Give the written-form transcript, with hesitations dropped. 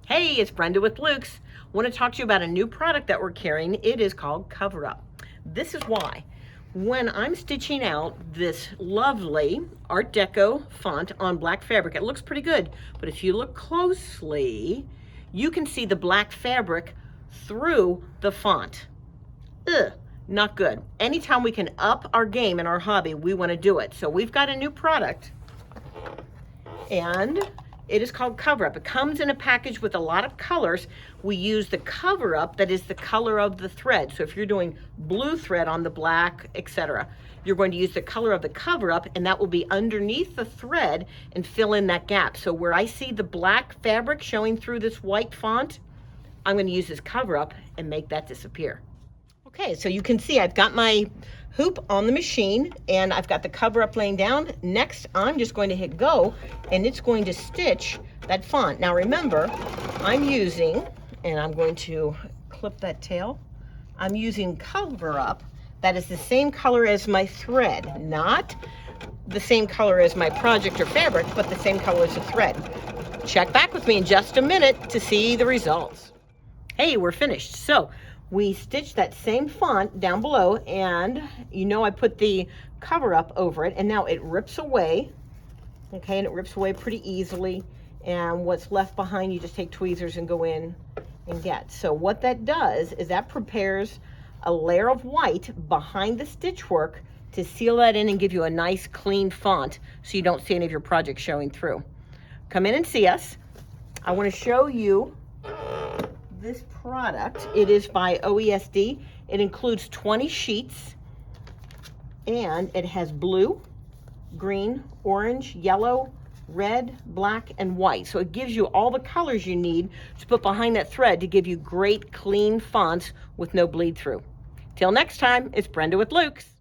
Hey, it's Brenda with Luke's. I want to talk to you about a new product that we're carrying. It is called Cover Up. This is why. When I'm stitching out this lovely Art Deco font on black fabric, it looks pretty good. But if you look closely, you can see the black fabric through the font. Ugh, not good. Anytime we can up our game in our hobby, we want to do it. So we've got a new product, and it is called Cover Up. It comes in a package with a lot of colors. We use the Cover Up that is the color of the thread. So if you're doing blue thread on the black, etc., you're going to use the color of the Cover Up, and that will be underneath the thread and fill in that gap. So where I see the black fabric showing through this white font, I'm going to use this Cover Up and make that disappear. Okay, so you can see I've got my hoop on the machine and I've got the Cover Up laying down. Next, I'm just going to hit go and it's going to stitch that font. Now remember, I'm using, and I'm going to clip that tail, I'm using Cover Up that is the same color as my thread, not the same color as my project or fabric, but the same color as the thread. Check back with me in just a minute to see the results. Hey, we're finished. So we stitched that same font down below, and you know I put the Cover Up over it, and now it rips away, okay, and it rips away pretty easily, and what's left behind you just take tweezers and go in and get. So what that does is that prepares a layer of white behind the stitch work to seal that in and give you a nice clean font so you don't see any of your project showing through. Come in and see us. I want to show you this product. It is by OESD. It includes 20 sheets, and it has blue, green, orange, yellow, red, black, and white. So it gives you all the colors you need to put behind that thread to give you great clean fonts with no bleed through. Till next time, it's Brenda with Luke's.